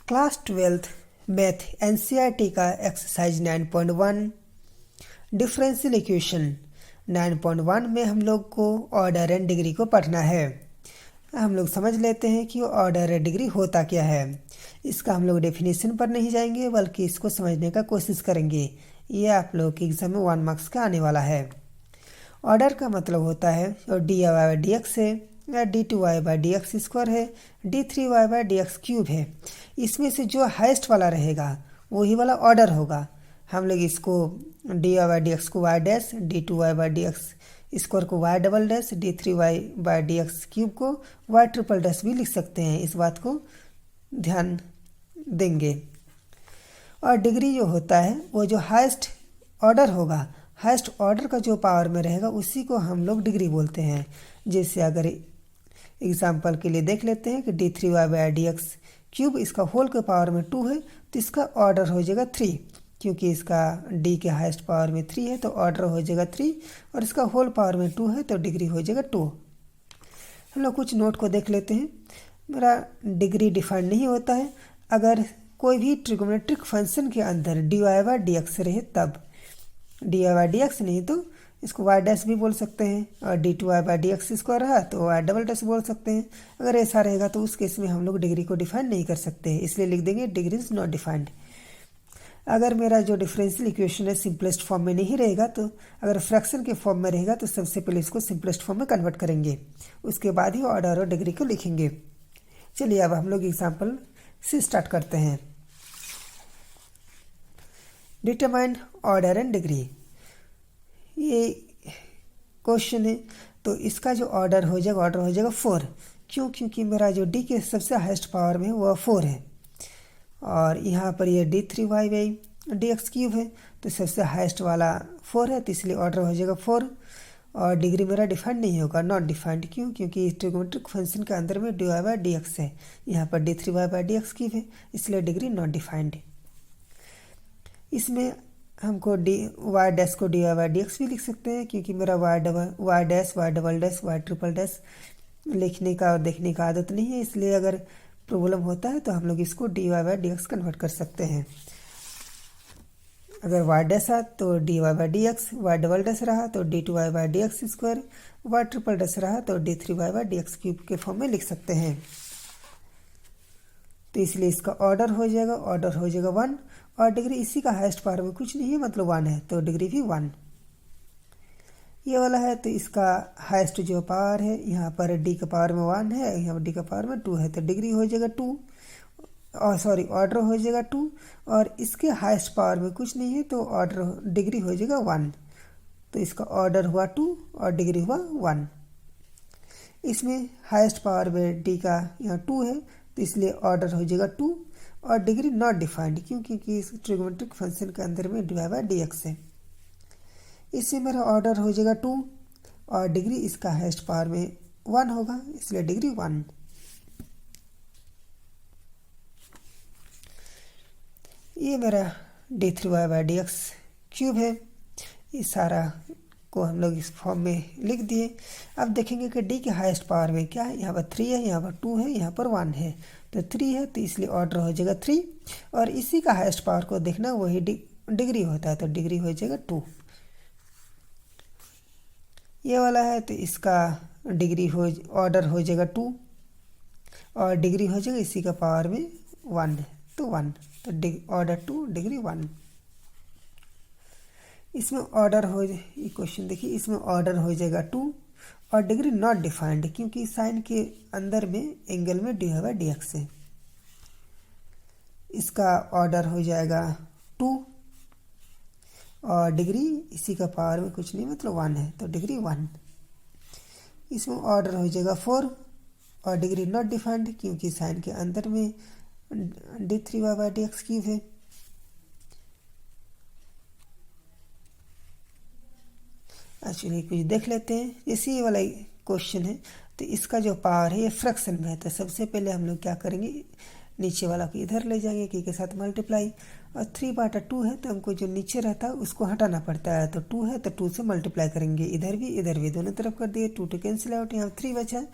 Class 12th math NCERT का exercise 9.1 differential equation 9.1 में हम लोग को ऑर्डर एंड डिग्री को पढ़ना है। हम लोग समझ लेते हैं कि ऑर्डर एंड डिग्री होता क्या है। इसका हम लोग डेफिनेशन पर नहीं जाएंगे बल्कि इसको समझने का कोशिश करेंगे। ये आप लोग के एग्जाम में 1 मार्क्स का आने वाला है। ऑर्डर का मतलब होता है D Y by D x है या D two Y by D x square है, D three Y by D x cube है। इसमें से जो हाइस्ट वाला रहेगा वही वाला ऑर्डर होगा। हम लोग इसको D Y by D X को Y dash, D two Y by D x square को Y double dash, D three Y by D x cube को वाई ट्रिपल डैश भी लिख सकते हैं। इस बात को ध्यान देंगे। और डिग्री जो होता है वो जो हाइस्ट ऑर्डर होगा, हाइस्ट ऑर्डर का जो पावर में रहेगा उसी को हम लोग डिग्री बोलते हैं। जैसे अगर एग्जाम्पल के लिए देख लेते हैं कि d three Y by D x cube इसका होल के पावर में 2 है तो इसका ऑर्डर हो जाएगा 3, क्योंकि इसका डी के हाइस्ट पावर में 3 है तो ऑर्डर हो जाएगा 3 और इसका होल पावर में 2 है तो डिग्री हो जाएगा 2। हम लोग कुछ नोट को देख लेते हैं। मेरा डिग्री डिफाइंड नहीं होता है अगर कोई भी ट्रिगोनोमेट्रिक फंक्शन के अंदर d Y by D x रहे तब। D Y by D x नहीं तो इसको वाई डैश भी बोल सकते हैं और d two Y by D x square रहा तो वाई डबल डैश बोल सकते हैं। अगर ऐसा रहेगा तो उस केस में हम लोग डिग्री को डिफाइन नहीं कर सकते, इसलिए लिख देंगे डिग्री इज नॉट डिफाइंड। अगर मेरा जो डिफरेंशियल इक्वेशन है सिंपलेस्ट फॉर्म में नहीं रहेगा तो अगर फ्रैक्शन के फॉर्म में रहेगा तो सबसे पहले इसको सिंपलेस्ट फॉर्म में कन्वर्ट करेंगे, उसके बाद ही ऑर्डर और डिग्री को लिखेंगे। चलिए अब हम लोग एग्जाम्पल से स्टार्ट करते हैं। डिटरमाइन ऑर्डर एंड डिग्री, ये क्वेश्चन है तो इसका जो ऑर्डर हो जाएगा 4। क्यों? क्योंकि मेरा जो डी के सबसे हाईएस्ट पावर में वो 4 है और यहाँ पर ये d three Y by D x cube है तो सबसे हाईएस्ट वाला 4 है तो इसलिए ऑर्डर हो जाएगा 4। और डिग्री मेरा डिफाइंड नहीं होगा, नॉट डिफाइंड। क्यों? क्योंकि ट्रिगोनोमेट्रिक फंक्शन के अंदर में d Y by D x है, यहाँ पर d three Y by D x cube है, इसलिए डिग्री नॉट डिफाइंड। इसमें हमको डी वाई डैश को d Y by D x भी लिख सकते हैं, क्योंकि मेरा y dash y double dash y triple dash लिखने का और देखने का आदत नहीं है, इसलिए अगर प्रॉब्लम होता है तो हम लोग इसको D Y by D x convert कर सकते हैं। अगर वाई डैश है तो d Y by D x, y double dash रहा तो d two Y by D x square, y triple dash रहा तो d three Y by D x cube के फॉर्म में लिख सकते हैं। तो इसलिए इसका ऑर्डर हो जाएगा 1 और डिग्री इसी का हाईएस्ट पावर में कुछ नहीं है मतलब 1 है तो डिग्री भी 1। ये वाला है तो इसका हाईएस्ट जो पावर है यहाँ पर डी का पावर में 1 है, यहाँ पर डी का पावर में 2 है तो डिग्री हो जाएगा 2 और ऑर्डर हो जाएगा 2 और इसके हाईएस्ट पावर में कुछ नहीं है तो ऑर्डर डिग्री हो जाएगा 1। तो इसका ऑर्डर हुआ 2 और डिग्री हुआ 1। इसमें हाईएस्ट पावर में डी का यहाँ 2 है तो इसलिए ऑर्डर हो जाएगा 2 और डिग्री नॉट डिफाइंड, क्योंकि इस ट्रिगोनोमेट्रिक फंक्शन के अंदर में d Y by D x है। इससे मेरा ऑर्डर हो जाएगा 2 और डिग्री इसका हाईएस्ट पावर में 1 होगा, इसलिए डिग्री 1। ये मेरा d three Y by D x cube है। ये सारा को हम लोग इस फॉर्म में लिख दिए। अब देखेंगे कि डी के हाईएस्ट पावर में क्या है, यहाँ पर 3 है, यहाँ पर 2 है, यहाँ पर 1 है तो 3 है तो इसलिए ऑर्डर हो जाएगा 3 और इसी का हाईएस्ट पावर को देखना वही डिग्री होता है तो डिग्री हो जाएगा 2। ये वाला है तो इसका ऑर्डर हो जाएगा 2 और डिग्री हो जाएगा इसी का पावर में 1 तो 1 तो ऑर्डर 2 डिग्री 1। इसमें ये क्वेश्चन देखिए, इसमें ऑर्डर हो जाएगा 2 और डिग्री नॉट डिफाइंड, क्योंकि साइन के अंदर में एंगल में d Y by D x है। इसका ऑर्डर हो जाएगा 2 और डिग्री इसी का पावर में कुछ नहीं मतलब 1 है तो डिग्री 1। इसमें ऑर्डर हो जाएगा 4 और डिग्री नॉट डिफाइंड, क्योंकि साइन के अंदर में d three Y by D x cube है। एक्चुअली कुछ देख लेते हैं। जैसे ये वाला क्वेश्चन है तो इसका जो पावर है ये फ्रैक्शन में है तो सबसे पहले हम लोग क्या करेंगे, नीचे वाला को इधर ले जाएंगे की के साथ मल्टीप्लाई और 3/2 है तो हमको जो नीचे रहता है उसको हटाना पड़ता है तो 2 है तो 2 से मल्टीप्लाई करेंगे, इधर भी दोनों तरफ कर दिए, 2 कैंसिल आउट, यहाँ 3 बचा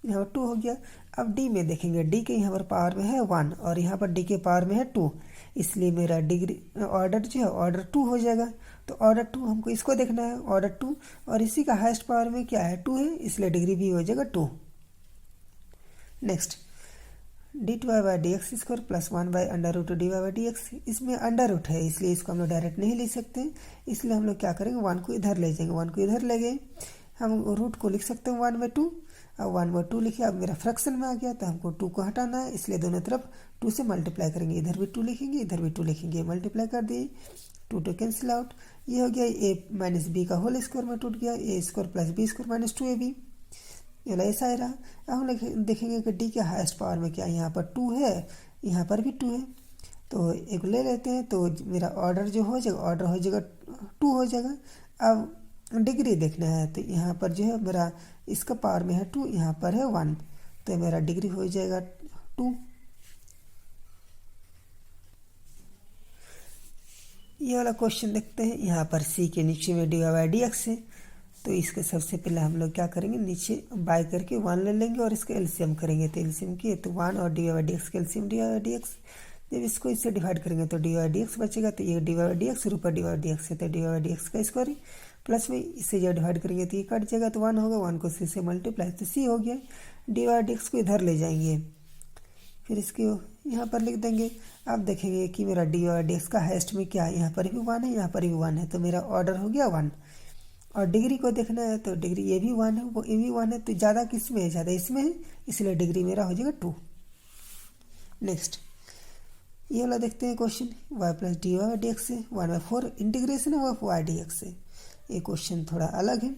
यहाँ पर 2 हो गया। अब डी में देखेंगे, डी के यहाँ पर पावर में है 1 और यहाँ पर डी के पावर में है 2, इसलिए मेरा डिग्री ऑर्डर जो है ऑर्डर 2 हो जाएगा। तो ऑर्डर 2 हमको इसको देखना है, ऑर्डर 2, और इसी का हाईएस्ट पावर में क्या है 2 है, इसलिए डिग्री भी हो जाएगा 2। नेक्स्ट d2/dx² प्लस 1/√2 इसमें अंडर रूट है इसलिए इसको हम लोग डायरेक्ट नहीं लिख सकते, इसलिए हम लोग क्या करेंगे 1 को इधर ले जाएंगे, 1 को इधर ले गए, हम रूट को लिख सकते हैं 1/2। अब 1/2 लिखे, अब मेरा फ्रैक्शन में आ गया तो हमको 2 को हटाना है, इसलिए दोनों तरफ 2 से मल्टीप्लाई करेंगे, इधर भी 2 लिखेंगे, इधर भी 2 लिखेंगे, मल्टीप्लाई कर दिए, 2 कैंसिल आउट। ये हो गया a - b का होल स्क्वायर में टूट गया, a² + b² - 2ab, ऐसा ही रहा। अब हम लोग देखेंगे कि डी के हाईएस्ट पावर में क्या है, यहाँ पर 2 है, यहाँ पर भी 2 है, तो एक ले लेते हैं, तो मेरा ऑर्डर जो हो जाएगा ऑर्डर हो जाएगा 2 हो जाएगा। अब डिग्री देखना है, तो यहाँ पर जो है मेरा इसका पावर में है 2, यहाँ पर है 1, तो मेरा डिग्री हो जाएगा 2। ये वाला क्वेश्चन देखते हैं, यहाँ पर सी के नीचे में dy/dx है, तो इसके सबसे पहले हम लोग क्या करेंगे, नीचे बाय करके 1 ले लेंगे और इसका एलसीएम करेंगे, तो एलसीएम किए तो 1 और dy/dx का एलसीएम dy/dx, जब इसको इससे डिवाइड करेंगे तो dy/dx बचेगा, तो ये dy/dx ऊपर dy/dx है तो dy/dx का स्क्वायर प्लस में इससे जब डिवाइड करेंगे तो ये कट जाएगा, तो 1 होगा, 1 को सी से मल्टीप्लाई तो सी हो गया। dy/dx को इधर ले जाएंगे, फिर इसके यहाँ पर लिख देंगे। अब देखेंगे कि मेरा dy/dx का हाईएस्ट में क्या है, यहाँ पर भी 1 है, यहाँ पर भी 1 है, तो मेरा ऑर्डर हो गया 1। और डिग्री को देखना है, तो डिग्री ये भी 1 है, वो ये भी 1 है, तो ज़्यादा किस में है, ज़्यादा इसमें है, इसलिए डिग्री मेरा हो जाएगा 2। नेक्स्ट ये वाला देखते हैं क्वेश्चन, y + dy/dx है, 1/4 इंटीग्रेशन ऑफ y/dx है। ये क्वेश्चन थोड़ा अलग है,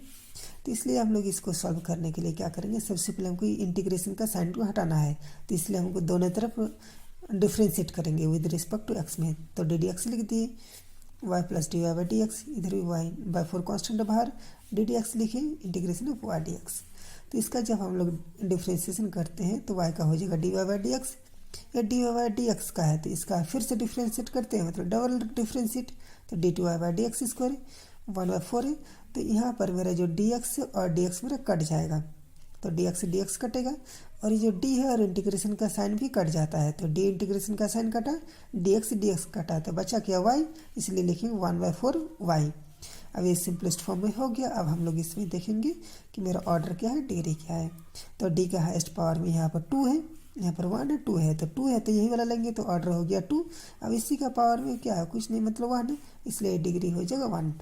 तो इसलिए हम लोग इसको सॉल्व करने के लिए क्या करेंगे, सबसे पहले हमको इंटीग्रेशन का साइन को हटाना है, तो इसलिए हमको दोनों तरफ डिफ्रेंशिएट करेंगे विद रिस्पेक्ट टू x में, तो ddx लिख दिए, y + dy/dx, इधर भी y/4 कॉन्स्टेंट बाहर, ddx लिखे, इंटीग्रेशन ऑफ y/dx। तो इसका जब हम लोग डिफ्रेंशिएशन करते हैं तो y का हो जाएगा dy/dx, या dy/dx का है तो इसका फिर से डिफ्रेंशिएट करते हैं, मतलब डबल डिफ्रेंशिएट, तो d2y/dx² 1/4 है, तो यहाँ पर मेरा जो dx और dx मेरा कट जाएगा, तो dx से dx कटेगा, और ये जो d है और इंटीग्रेशन का साइन भी कट जाता है, तो d इंटीग्रेशन का साइन कटा, dx dx कटा, तो बचा क्या y, इसलिए लिखेंगे 1/4 y। अब ये सिंपलेस्ट फॉर्म में हो गया। अब हम लोग इसमें देखेंगे कि मेरा ऑर्डर क्या है, डिग्री क्या है, तो d का हाईएस्ट पावर में यहाँ पर 2 है, यहाँ पर 1 है, 2 है, तो 2 है तो यही वाला लेंगे, तो ऑर्डर हो गया 2। अब इसी का पावर में क्या है, कुछ नहीं, मतलब 1 है, इसलिए डिग्री हो जाएगा 1।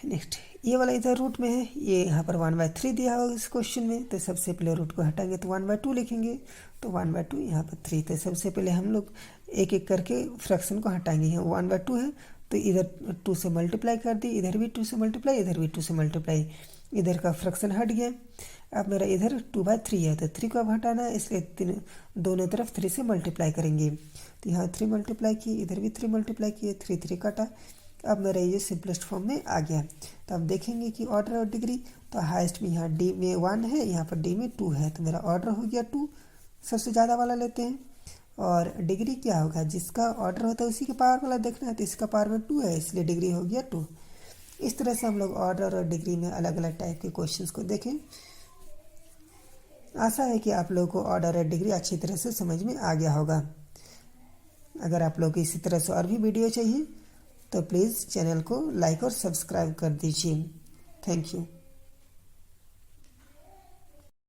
नेक्स्ट ये वाला इधर रूट में है, ये यहाँ पर 1/3 दिया होगा इस क्वेश्चन में, तो सबसे पहले रूट को हटाएंगे तो 1/2 लिखेंगे, तो 1/2 यहाँ पर 3, तो सबसे पहले हम लोग एक एक करके फ्रैक्शन को हटाएंगे। यहाँ 1/2 है तो इधर 2 से मल्टीप्लाई कर दी, इधर भी 2 से मल्टीप्लाई, इधर भी 2 से मल्टीप्लाई, इधर का फ्रैक्शन हट गया। अब मेरा इधर 2/3 है, तो 3 को अब हटाना है, इसलिए दोनों तरफ 3 से मल्टीप्लाई करेंगे, तो यहाँ 3 मल्टीप्लाई किए, इधर भी 3 मल्टीप्लाई किए, 3 कटा। अब मेरा ये सिंपलेस्ट फॉर्म में आ गया। तो अब देखेंगे कि ऑर्डर और डिग्री, तो हाईएस्ट में यहाँ डी में 1 है, यहाँ पर डी में 2 है, तो मेरा ऑर्डर हो गया 2, सबसे ज़्यादा वाला लेते हैं। और डिग्री क्या होगा, जिसका ऑर्डर होता है उसी के पावर वाला देखना है, तो इसका पावर में 2 है, इसलिए डिग्री हो गया 2। इस तरह से हम लोग ऑर्डर और डिग्री में अलग अलग टाइप के क्वेश्चंस को देखें। आशा है कि आप लोगों को ऑर्डर और डिग्री अच्छी तरह से समझ में आ गया होगा। अगर आप लोग को इसी तरह से और भी वीडियो चाहिए तो प्लीज़ चैनल को लाइक और सब्सक्राइब कर दीजिए। Thank you.